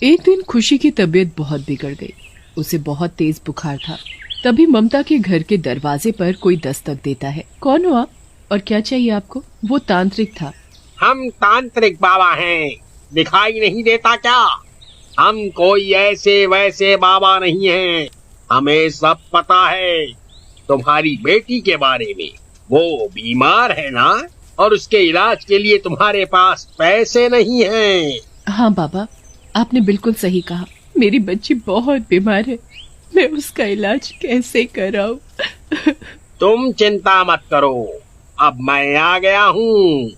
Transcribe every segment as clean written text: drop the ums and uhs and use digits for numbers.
एक दिन खुशी की तबीयत बहुत बिगड़ गई। उसे बहुत तेज बुखार था। तभी ममता के घर के दरवाजे पर कोई दस्तक देता है। कौन हो आप और क्या चाहिए आपको? वो तांत्रिक था। हम तांत्रिक बाबा हैं, दिखाई नहीं देता क्या? हम कोई ऐसे वैसे बाबा नहीं हैं, हमें सब पता है तुम्हारी बेटी के बारे में। वो बीमार है ना, और उसके इलाज के लिए तुम्हारे पास पैसे नहीं हैं। हाँ बाबा, आपने बिल्कुल सही कहा। मेरी बच्ची बहुत बीमार है, मैं उसका इलाज कैसे कराऊं? तुम चिंता मत करो, अब मैं आ गया हूँ।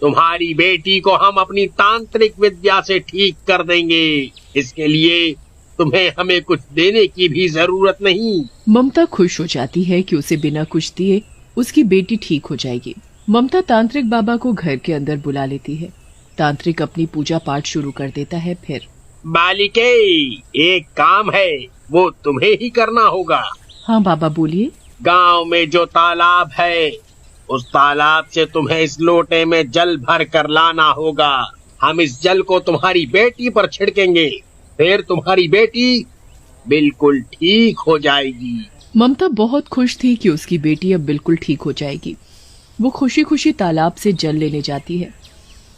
तुम्हारी बेटी को हम अपनी तांत्रिक विद्या से ठीक कर देंगे। इसके लिए तुम्हें हमें कुछ देने की भी जरूरत नहीं। ममता खुश हो जाती है कि उसे बिना कुछ दिए उसकी बेटी ठीक हो जाएगी। ममता तांत्रिक बाबा को घर के अंदर बुला लेती है। तांत्रिक अपनी पूजा पाठ शुरू कर देता है। फिर बालिके, एक काम है, वो तुम्हें ही करना होगा। हाँ बाबा बोलिए। गांव में जो तालाब है, उस तालाब से तुम्हें इस लोटे में जल भर कर लाना होगा। हम इस जल को तुम्हारी बेटी पर छिड़केंगे, फिर तुम्हारी बेटी बिल्कुल ठीक हो जाएगी। ममता बहुत खुश थी कि उसकी बेटी अब बिल्कुल ठीक हो जाएगी। वो खुशी खुशी तालाब से जल लेने जाती है।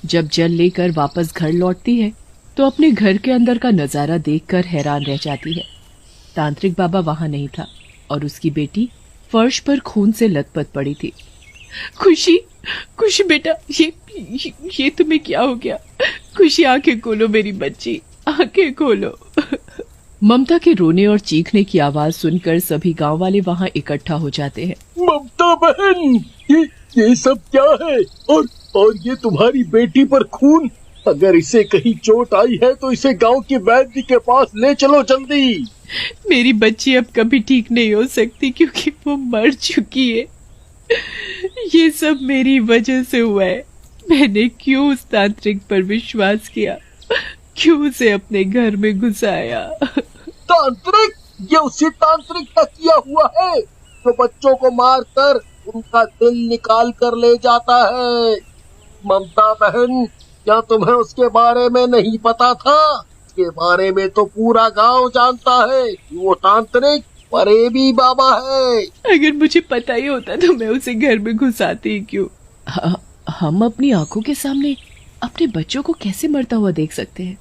जब जल लेकर वापस घर लौटती है तो अपने घर के अंदर का नजारा देखकर हैरान रह जाती है। तांत्रिक बाबा वहां नहीं था और उसकी बेटी फर्श पर खून से लथपथ पड़ी थी। खुशी, खुशी बेटा, ये तुम्हें क्या हो गया? खुशी आंखें खोलो मेरी बच्ची, आंखें खोलो। ममता के रोने और चीखने की आवाज सुनकर सभी गांव वाले वहां इकट्ठा हो जाते हैं। ममता बहन, ये सब क्या है? और ये तुम्हारी बेटी पर खून? अगर इसे कहीं चोट आई है तो इसे गांव के वैद्य के पास ले चलो जल्दी। मेरी बच्ची अब कभी ठीक नहीं हो सकती क्योंकि वो मर चुकी है। ये सब मेरी वजह से हुआ है। मैंने क्यों उस तांत्रिक पर विश्वास किया, क्यों उसे अपने घर में घुसाया? तांत्रिक? ये उसी तांत्रिक का किया हुआ है जो बच्चों को मारकर उनका दिल निकाल कर ले जाता है। ममता बहन, क्या तुम्हें उसके बारे में नहीं पता था? उसके बारे में तो पूरा गांव जानता है कि वो तांत्रिक परेबी बाबा है। अगर मुझे पता ही होता तो मैं उसे घर में घुसाती ही क्यों? हम अपनी आंखों के सामने अपने बच्चों को कैसे मरता हुआ देख सकते हैं?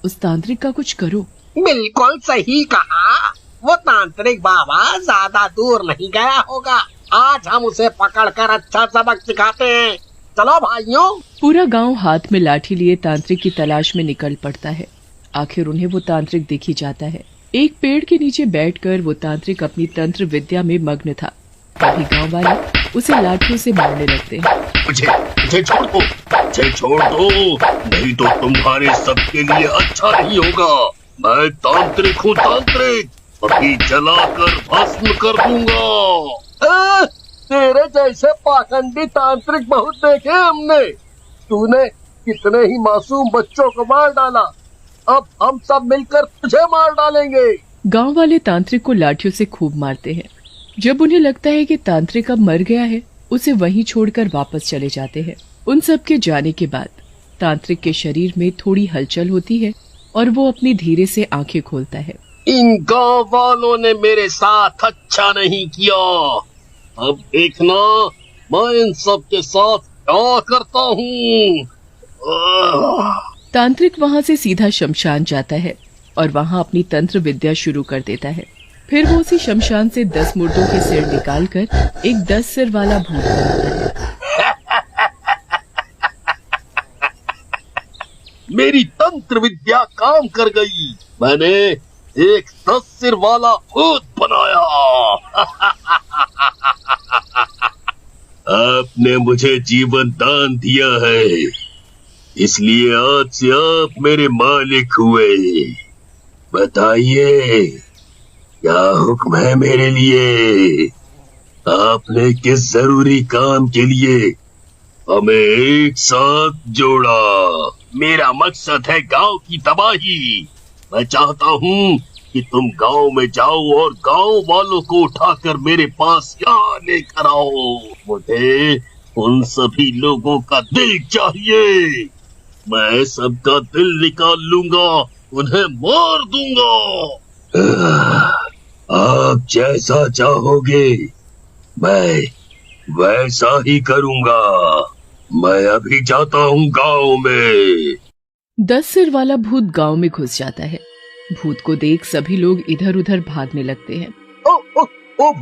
उस तांत्रिक का कुछ करो। बिल्कुल सही कहा। वो तांत्रिक बाबा ज्यादा दूर नहीं गया होगा। आज हम उसे पकड़कर अच्छा सबक सिखाते हैं। चलो भाइयों। पूरा गांव हाथ में लाठी लिए तांत्रिक की तलाश में निकल पड़ता है। आखिर उन्हें वो तांत्रिक दिख ही जाता है। एक पेड़ के नीचे बैठकर वो तांत्रिक अपनी तंत्र विद्या में मग्न था। तभी गांव वाले उसे लाठियों से मारने लगते हैं। मुझे छोड़ दो, मुझे छोड़ दो, नहीं तो तुम्हारे सबके लिए अच्छा नहीं होगा। मैं तांत्रिक हूँ, तांत्रिक, अभी जलाकर भस्म कर दूंगा। तेरे जैसे पाखंडी तांत्रिक बहुत देखे हमने। तूने कितने ही मासूम बच्चों को मार डाला, अब हम सब मिलकर तुझे मार डालेंगे। गांव वाले तांत्रिक को लाठियों से खूब मारते हैं। जब उन्हें लगता है कि तांत्रिक अब मर गया है, उसे वहीं छोड़कर वापस चले जाते हैं। उन सब के जाने के बाद तांत्रिक के शरीर में थोड़ी हलचल होती है और वो अपनी धीरे से आंखें खोलता है। इन गांव वालों ने मेरे साथ अच्छा नहीं किया। अब देखना मैं इन सब के साथ क्या करता हूँ। तांत्रिक वहाँ से सीधा शमशान जाता है और वहाँ अपनी तंत्र विद्या शुरू कर देता है। फिर वो उसी शमशान से 10 मुर्दों के सिर निकालकर एक 10 सिर वाला भूत बनाता है। मेरी तंत्र विद्या काम कर गई। मैंने एक 10 सिर वाला भूत बनाया। आपने मुझे जीवन दान दिया है, इसलिए आज से आप मेरे मालिक हुए। बताइए क्या हुक्म है मेरे लिए? आपने किस जरूरी काम के लिए हमें एक साथ जोड़ा? मेरा मकसद है गांव की तबाही। मैं चाहता हूँ कि तुम गांव में जाओ और गांव वालों को उठाकर मेरे पास यहाँ लेकर आओ। मुझे उन सभी लोगों का दिल चाहिए। मैं सबका दिल निकाल लूंगा, उन्हें मार दूंगा। आप जैसा चाहोगे मैं वैसा ही करूंगा। मैं अभी जाता हूँ गांव में। 10 सिर वाला भूत गांव में घुस जाता है। भूत को देख सभी लोग इधर उधर भागने लगते हैं। ओ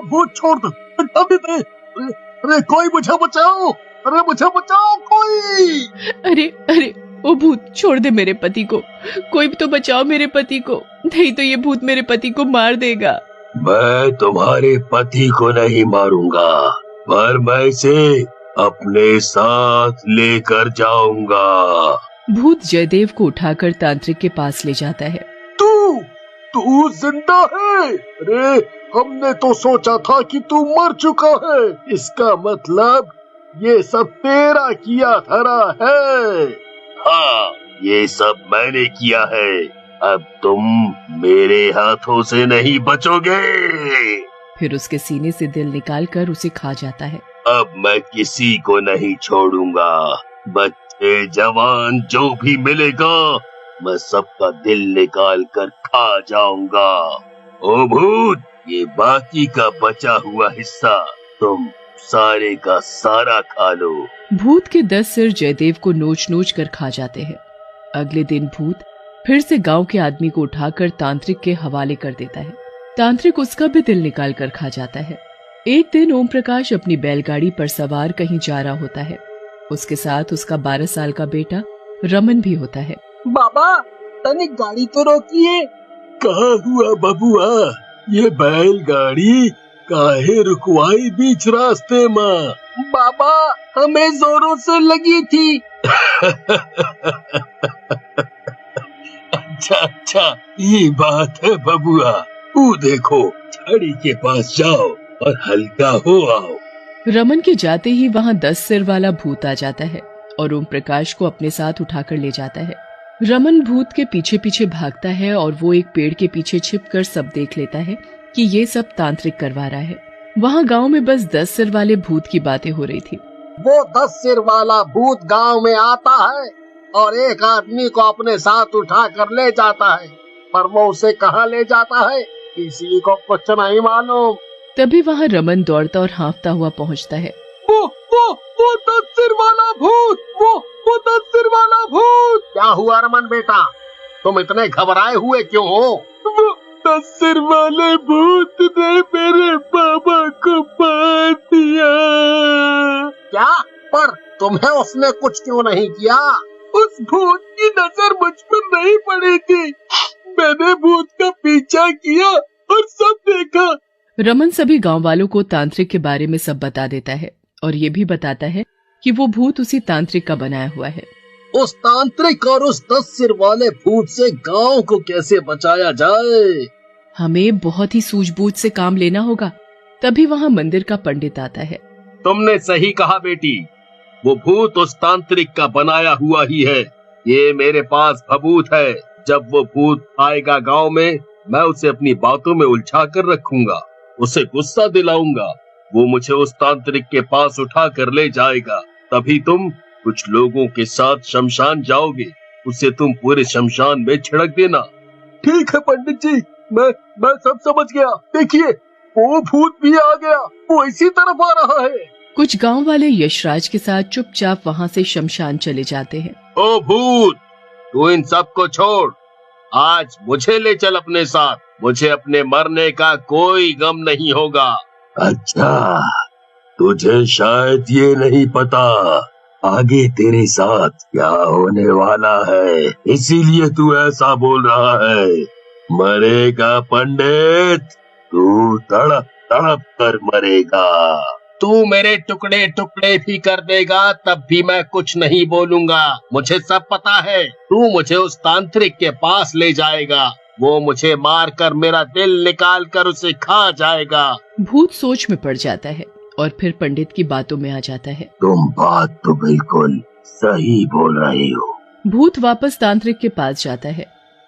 भूत छोड़ दो। अरे कोई मुझे बचाओ। अरे मुझे बचाओ कोई। अरे अरे ओ भूत छोड़ दे मेरे पति को। कोई भी तो बचाओ मेरे पति को, नहीं तो ये भूत मेरे पति को मार देगा। मैं तुम्हारे पति को नहीं मारूंगा, पर मैं इसे अपने साथ लेकर जाऊंगा। भूत जयदेव को उठाकर तांत्रिक के पास ले जाता है। तू जिंदा है? अरे हमने तो सोचा था कि तू मर चुका है। इसका मतलब ये सब तेरा किया धरा है। हाँ, ये सब मैंने किया है। अब तुम मेरे हाथों से नहीं बचोगे। फिर उसके सीने से दिल निकालकर उसे खा जाता है। अब मैं किसी को नहीं छोड़ूंगा। बच्चे जवान जो भी मिलेगा मैं सबका दिल निकाल कर खा जाऊंगा। ओ भूत, ये बाकी का बचा हुआ हिस्सा तुम सारे का सारा खा लो। भूत के 10 सिर जयदेव को नोच नोच कर खा जाते हैं। अगले दिन भूत फिर से गांव के आदमी को उठाकर तांत्रिक के हवाले कर देता है। तांत्रिक उसका भी दिल निकाल कर खा जाता है। एक दिन ओम प्रकाश अपनी बैलगाड़ी पर सवार कहीं जा रहा होता है। उसके साथ उसका 12 साल का बेटा रमन भी होता है। बाबा तनिक गाड़ी तो रोकिए। कहाँ हुआ बबुआ? ये बैलगाड़ी काहे रुकवाई बीच रास्ते में? बाबा हमें जोरों से लगी थी। अच्छा ये बात है बबुआ। वो देखो झाड़ी के पास जाओ और हल्का हो आओ। रमन के जाते ही वहाँ 10 सिर वाला भूत आ जाता है और ओम प्रकाश को अपने साथ उठाकर ले जाता है। रमन भूत के पीछे पीछे भागता है और वो एक पेड़ के पीछे छिपकर सब देख लेता है कि ये सब तांत्रिक करवा रहा है। वहाँ गांव में बस 10 सिर वाले भूत की बातें हो रही थी। वो 10 सिर वाला भूत गांव में आता है और एक आदमी को अपने साथ उठा कर ले जाता है, पर वो उसे कहाँ ले जाता है किसी को कुछ नहीं मालूम। तभी वहाँ रमन दौड़ता और हाँफता हुआ पहुँचता है। वो 10 सिर वाला भूत, वो 10 सिर वाला भूत। क्या हुआ रमन बेटा, तुम इतने घबराए हुए क्यों हो? वो 10 सिर वाले भूत ने मेरे पापा को मार दिया। क्या? पर तुम्हें उसने कुछ क्यों नहीं किया? उस भूत की नजर मुझ पर नहीं पड़ी थी। मैंने भूत का पीछा किया और सब देखा। रमन सभी गांव वालों को तांत्रिक के बारे में सब बता देता है और ये भी बताता है कि वो भूत उसी तांत्रिक का बनाया हुआ है। उस तांत्रिक और उस 10 सिर वाले भूत से गांव को कैसे बचाया जाए? हमें बहुत ही सूझबूझ से काम लेना होगा। तभी वहाँ मंदिर का पंडित आता है। तुमने सही कहा बेटी, वो भूत उस तांत्रिक का बनाया हुआ ही है। ये मेरे पास भभूत है। जब वो भूत आएगा गांव में, मैं उसे अपनी बातों में उलझा कर रखूंगा, उसे गुस्सा दिलाऊंगा। वो मुझे उस तांत्रिक के पास उठा कर ले जाएगा। तभी तुम कुछ लोगों के साथ शमशान जाओगे। उसे तुम पूरे शमशान में छिड़क देना। ठीक है पंडित जी, मैं सब समझ गया। देखिए वो भूत भी आ गया, वो इसी तरफ आ रहा है। कुछ गांव वाले यशराज के साथ चुपचाप वहाँ से शमशान चले जाते हैं। ओ भूत, तू इन सब को छोड़, आज मुझे ले चल अपने साथ। मुझे अपने मरने का कोई गम नहीं होगा। अच्छा, तुझे शायद ये नहीं पता आगे तेरे साथ क्या होने वाला है, इसीलिए तू ऐसा बोल रहा है। मरेगा पंडित, तू तड़प तड़प कर मरेगा। तू मेरे टुकड़े टुकड़े भी कर देगा तब भी मैं कुछ नहीं बोलूंगा। मुझे सब पता है। तू मुझे उस तांत्रिक के पास ले जाएगा, वो मुझे मार कर मेरा दिल निकाल कर उसे खा जाएगा। भूत सोच में पड़ जाता है और फिर पंडित की बातों में आ जाता है। तुम बात तो बिल्कुल सही बोल रही हो। भूत वापस तांत्रिक के पास जाता है।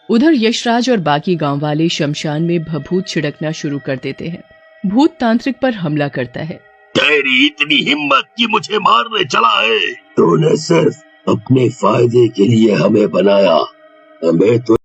उधर यशराज और बाकी गांव वाले शमशान में भभूत छिड़कना शुरू कर देते हैं। भूत तांत्रिक पर हमला करता है। तेरी इतनी हिम्मत कि मुझे मारने चला है? तूने सिर्फ अपने फायदे के लिए हमें बनाया, हमें तो